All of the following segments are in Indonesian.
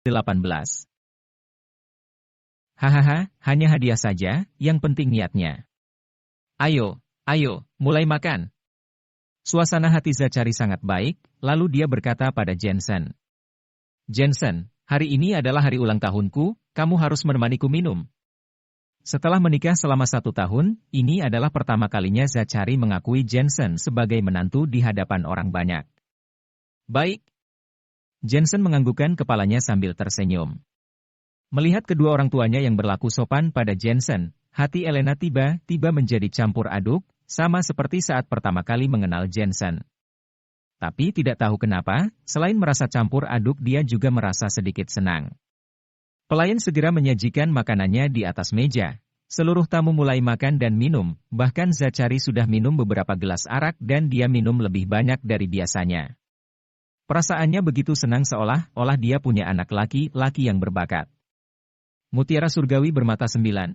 18. Hahaha, hanya hadiah saja, yang penting niatnya. Ayo, mulai makan. Suasana hati Zachary sangat baik, lalu dia berkata pada Jensen. Jensen, hari ini adalah hari ulang tahunku, kamu harus menemaniku minum. Setelah menikah selama 1 tahun, ini adalah pertama kalinya Zachary mengakui Jensen sebagai menantu di hadapan orang banyak. Baik. Jensen menganggukkan kepalanya sambil tersenyum. Melihat kedua orang tuanya yang berlaku sopan pada Jensen, hati Elena tiba-tiba menjadi campur aduk, sama seperti saat pertama kali mengenal Jensen. Tapi tidak tahu kenapa, selain merasa campur aduk dia juga merasa sedikit senang. Pelayan segera menyajikan makanannya di atas meja. Seluruh tamu mulai makan dan minum, bahkan Zachary sudah minum beberapa gelas arak dan dia minum lebih banyak dari biasanya. Perasaannya begitu senang seolah-olah dia punya anak laki-laki yang berbakat. Mutiara surgawi bermata 9.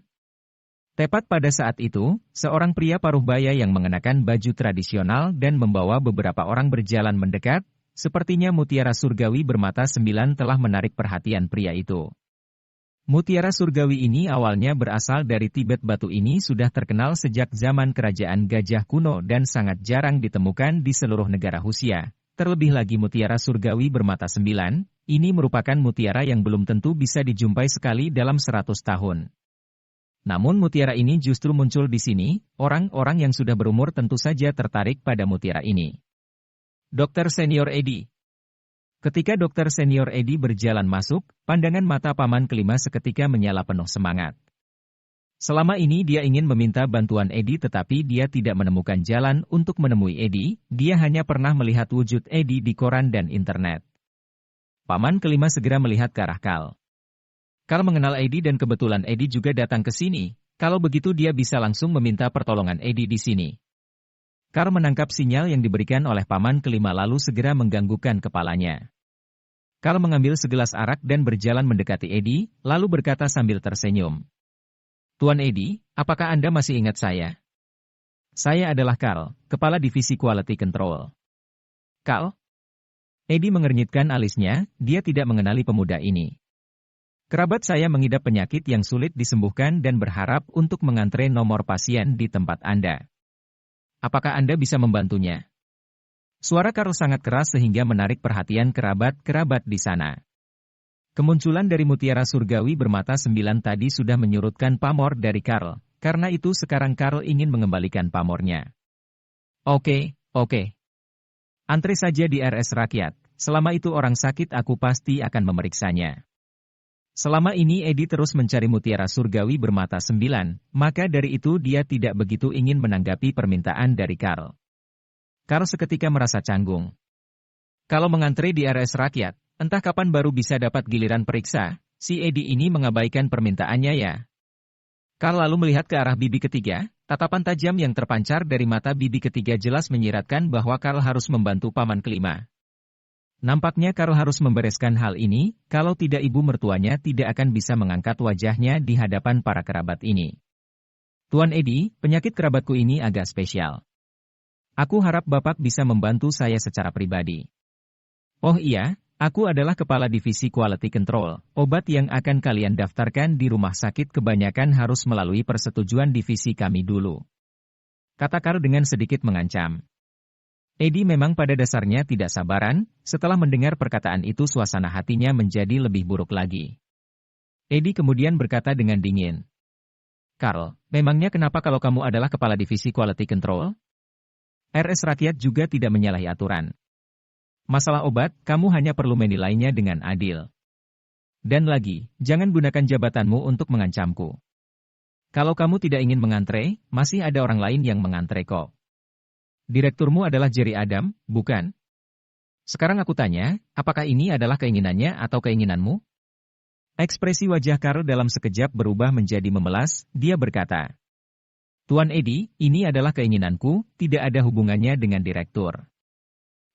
Tepat pada saat itu, seorang pria paruh baya yang mengenakan baju tradisional dan membawa beberapa orang berjalan mendekat, sepertinya mutiara surgawi bermata 9 telah menarik perhatian pria itu. Mutiara surgawi ini awalnya berasal dari Tibet. Batu ini sudah terkenal sejak zaman kerajaan Gajah kuno dan sangat jarang ditemukan di seluruh negara Husia. Terlebih lagi mutiara surgawi bermata 9, ini merupakan mutiara yang belum tentu bisa dijumpai sekali dalam 100 tahun. Namun mutiara ini justru muncul di sini, orang-orang yang sudah berumur tentu saja tertarik pada mutiara ini. Dokter Senior Eddie. Ketika Dokter Senior Eddie berjalan masuk, pandangan mata paman kelima seketika menyala penuh semangat. Selama ini dia ingin meminta bantuan Eddie tetapi dia tidak menemukan jalan untuk menemui Eddie, dia hanya pernah melihat wujud Eddie di koran dan internet. Paman kelima segera melihat ke arah Carl. Carl mengenal Eddie dan kebetulan Eddie juga datang ke sini, kalau begitu dia bisa langsung meminta pertolongan Eddie di sini. Carl menangkap sinyal yang diberikan oleh paman kelima lalu segera mengganggukan kepalanya. Carl mengambil segelas arak dan berjalan mendekati Eddie, lalu berkata sambil tersenyum. Tuan Eddie, apakah Anda masih ingat saya? Saya adalah Carl, Kepala Divisi Quality Control. Carl? Eddie mengernyitkan alisnya, dia tidak mengenali pemuda ini. Kerabat saya mengidap penyakit yang sulit disembuhkan dan berharap untuk mengantre nomor pasien di tempat Anda. Apakah Anda bisa membantunya? Suara Carl sangat keras sehingga menarik perhatian kerabat-kerabat di sana. Kemunculan dari mutiara surgawi bermata 9 tadi sudah menyurutkan pamor dari Carl, karena itu sekarang Carl ingin mengembalikan pamornya. Oke. Antre saja di RS Rakyat, selama itu orang sakit aku pasti akan memeriksanya. Selama ini Eddie terus mencari mutiara surgawi bermata 9, maka dari itu dia tidak begitu ingin menanggapi permintaan dari Carl. Carl seketika merasa canggung. Kalau mengantre di RS Rakyat, entah kapan baru bisa dapat giliran periksa, si Eddie ini mengabaikan permintaannya ya. Carl lalu melihat ke arah bibi ketiga, tatapan tajam yang terpancar dari mata bibi ketiga jelas menyiratkan bahwa Carl harus membantu paman kelima. Nampaknya Carl harus membereskan hal ini, kalau tidak ibu mertuanya tidak akan bisa mengangkat wajahnya di hadapan para kerabat ini. Tuan Eddie, penyakit kerabatku ini agak spesial. Aku harap Bapak bisa membantu saya secara pribadi. Oh iya, aku adalah Kepala Divisi Quality Control. Obat yang akan kalian daftarkan di rumah sakit kebanyakan harus melalui persetujuan divisi kami dulu. Kata Carl dengan sedikit mengancam. Eddie memang pada dasarnya tidak sabaran, setelah mendengar perkataan itu suasana hatinya menjadi lebih buruk lagi. Eddie kemudian berkata dengan dingin. Carl, memangnya kenapa kalau kamu adalah Kepala Divisi Quality Control? RS Rakyat juga tidak menyalahi aturan. Masalah obat, kamu hanya perlu menilainya dengan adil. Dan lagi, jangan gunakan jabatanmu untuk mengancamku. Kalau kamu tidak ingin mengantre, masih ada orang lain yang mengantre kok. Direkturmu adalah Jerry Adam, bukan? Sekarang aku tanya, apakah ini adalah keinginannya atau keinginanmu? Ekspresi wajah Carl dalam sekejap berubah menjadi memelas, dia berkata. Tuan Eddie, ini adalah keinginanku, tidak ada hubungannya dengan direktur.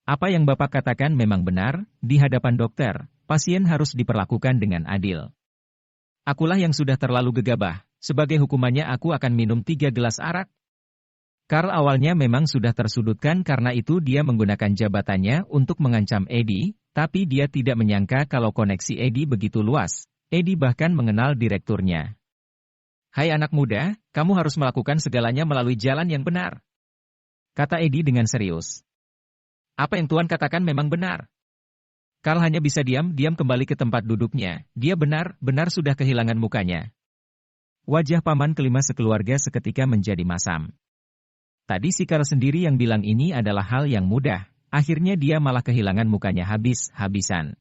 Apa yang Bapak katakan memang benar, di hadapan dokter, pasien harus diperlakukan dengan adil. Akulah yang sudah terlalu gegabah, sebagai hukumannya aku akan minum 3 gelas arak. Carl awalnya memang sudah tersudutkan karena itu dia menggunakan jabatannya untuk mengancam Eddie, tapi dia tidak menyangka kalau koneksi Eddie begitu luas. Eddie bahkan mengenal direkturnya. "Hai anak muda, kamu harus melakukan segalanya melalui jalan yang benar," kata Eddie dengan serius. "Apa yang Tuan katakan memang benar." Carl hanya bisa diam-diam kembali ke tempat duduknya. Dia benar-benar sudah kehilangan mukanya. Wajah paman kelima sekeluarga seketika menjadi masam. Tadi si Carl sendiri yang bilang ini adalah hal yang mudah. Akhirnya dia malah kehilangan mukanya habis-habisan.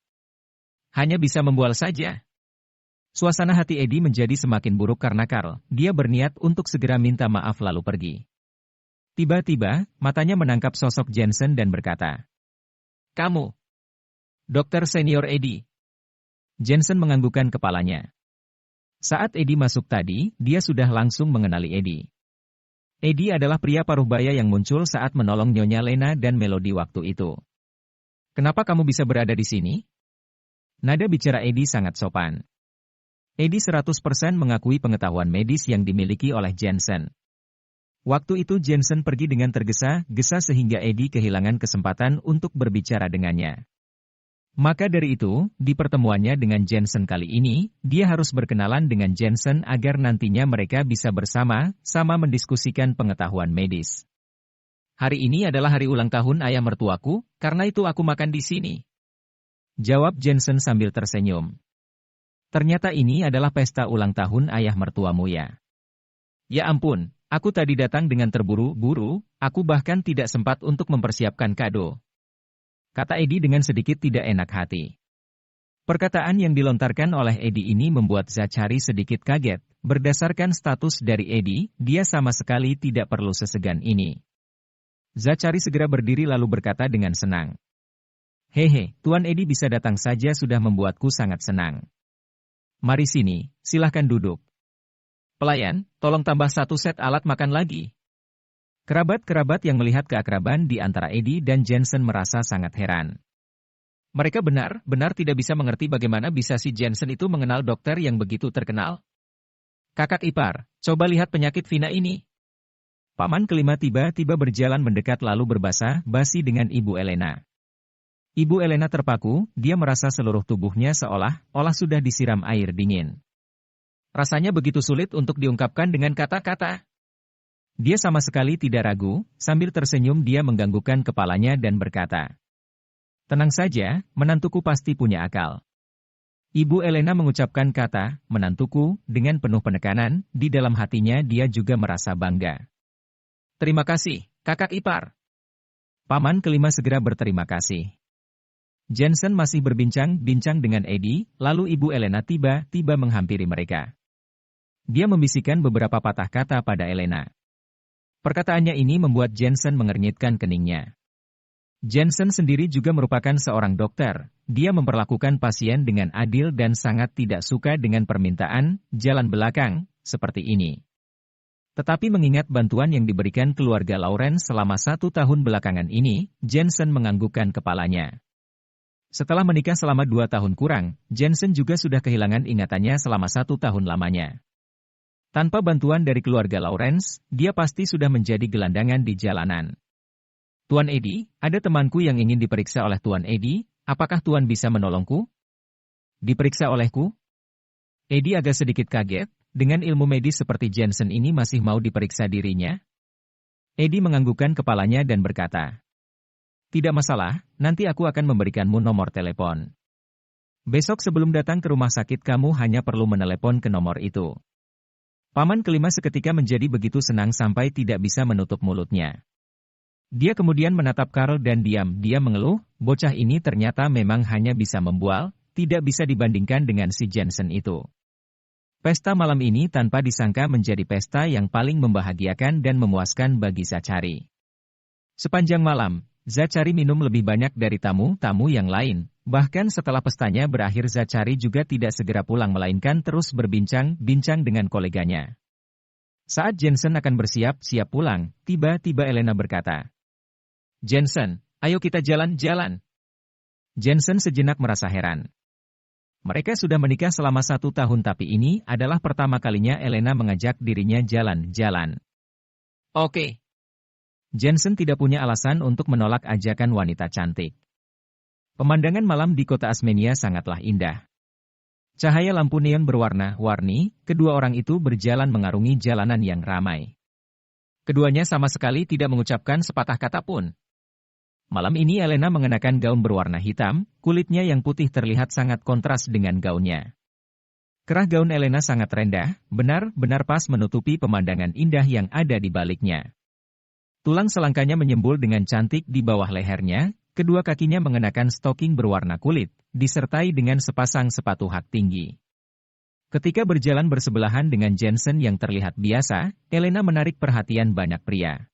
Hanya bisa membual saja. Suasana hati Eddie menjadi semakin buruk karena Carl. Dia berniat untuk segera minta maaf lalu pergi. Tiba-tiba, matanya menangkap sosok Jensen dan berkata, "Kamu, Dokter Senior Eddie." Jensen menganggukkan kepalanya. Saat Eddie masuk tadi, dia sudah langsung mengenali Eddie. Eddie adalah pria paruh baya yang muncul saat menolong Nyonya Lena dan Melody waktu itu. "Kenapa kamu bisa berada di sini?" Nada bicara Eddie sangat sopan. Eddie 100% mengakui pengetahuan medis yang dimiliki oleh Jensen. Waktu itu Jensen pergi dengan tergesa-gesa sehingga Eddie kehilangan kesempatan untuk berbicara dengannya. Maka dari itu, di pertemuannya dengan Jensen kali ini, dia harus berkenalan dengan Jensen agar nantinya mereka bisa bersama-sama mendiskusikan pengetahuan medis. "Hari ini adalah hari ulang tahun ayah mertuaku, karena itu aku makan di sini," jawab Jensen sambil tersenyum. "Ternyata ini adalah pesta ulang tahun ayah mertuamu ya?" "Ya ampun, aku tadi datang dengan terburu-buru, aku bahkan tidak sempat untuk mempersiapkan kado," kata Eddie dengan sedikit tidak enak hati. Perkataan yang dilontarkan oleh Eddie ini membuat Zachary sedikit kaget. Berdasarkan status dari Eddie, dia sama sekali tidak perlu sesegan ini. Zachary segera berdiri lalu berkata dengan senang, "Hehe, Tuan Eddie bisa datang saja sudah membuatku sangat senang. Mari sini, silahkan duduk. Pelayan, tolong tambah 1 set alat makan lagi." Kerabat-kerabat yang melihat keakraban di antara Eddie dan Jensen merasa sangat heran. Mereka benar-benar tidak bisa mengerti bagaimana bisa si Jensen itu mengenal dokter yang begitu terkenal. "Kakak ipar, coba lihat penyakit Vina ini." Paman kelima tiba-tiba berjalan mendekat lalu berbasa-basi dengan Ibu Elena. Ibu Elena terpaku, dia merasa seluruh tubuhnya seolah-olah sudah disiram air dingin. Rasanya begitu sulit untuk diungkapkan dengan kata-kata. Dia sama sekali tidak ragu, sambil tersenyum dia mengganggukan kepalanya dan berkata, "Tenang saja, menantuku pasti punya akal." Ibu Elena mengucapkan kata, "menantuku," dengan penuh penekanan, di dalam hatinya dia juga merasa bangga. "Terima kasih, kakak ipar." Paman kelima segera berterima kasih. Jensen masih berbincang-bincang dengan Eddie, lalu Ibu Elena tiba-tiba menghampiri mereka. Dia membisikkan beberapa patah kata pada Elena. Perkataannya ini membuat Jensen mengernyitkan keningnya. Jensen sendiri juga merupakan seorang dokter. Dia memperlakukan pasien dengan adil dan sangat tidak suka dengan permintaan jalan belakang seperti ini. Tetapi mengingat bantuan yang diberikan keluarga Lawrence selama 1 tahun belakangan ini, Jensen menganggukkan kepalanya. Setelah menikah selama 2 tahun kurang, Jensen juga sudah kehilangan ingatannya selama 1 tahun lamanya. Tanpa bantuan dari keluarga Lawrence, dia pasti sudah menjadi gelandangan di jalanan. "Tuan Eddie, ada temanku yang ingin diperiksa oleh Tuan Eddie, apakah Tuan bisa menolongku?" "Diperiksa olehku?" Eddie agak sedikit kaget, dengan ilmu medis seperti Jensen ini masih mau diperiksa dirinya? Eddie menganggukkan kepalanya dan berkata, "Tidak masalah, nanti aku akan memberikanmu nomor telepon. Besok sebelum datang ke rumah sakit kamu hanya perlu menelepon ke nomor itu." Paman kelima seketika menjadi begitu senang sampai tidak bisa menutup mulutnya. Dia kemudian menatap Carl dan diam-diam mengeluh, bocah ini ternyata memang hanya bisa membual, tidak bisa dibandingkan dengan si Jensen itu. Pesta malam ini tanpa disangka menjadi pesta yang paling membahagiakan dan memuaskan bagi Zachary. Sepanjang malam, Zachary minum lebih banyak dari tamu-tamu yang lain. Bahkan setelah pestanya berakhir Zachary juga tidak segera pulang melainkan terus berbincang-bincang dengan koleganya. Saat Jensen akan bersiap-siap pulang, tiba-tiba Elena berkata, "Jensen, ayo kita jalan-jalan." Jensen sejenak merasa heran. Mereka sudah menikah selama 1 tahun tapi ini adalah pertama kalinya Elena mengajak dirinya jalan-jalan. "Oke." Jensen tidak punya alasan untuk menolak ajakan wanita cantik. Pemandangan malam di kota Asmenia sangatlah indah. Cahaya lampu neon berwarna-warni, kedua orang itu berjalan mengarungi jalanan yang ramai. Keduanya sama sekali tidak mengucapkan sepatah kata pun. Malam ini Elena mengenakan gaun berwarna hitam, kulitnya yang putih terlihat sangat kontras dengan gaunnya. Kerah gaun Elena sangat rendah, benar-benar pas menutupi pemandangan indah yang ada di baliknya. Tulang selangkanya menyembul dengan cantik di bawah lehernya, kedua kakinya mengenakan stoking berwarna kulit, disertai dengan sepasang sepatu hak tinggi. Ketika berjalan bersebelahan dengan Jensen yang terlihat biasa, Elena menarik perhatian banyak pria.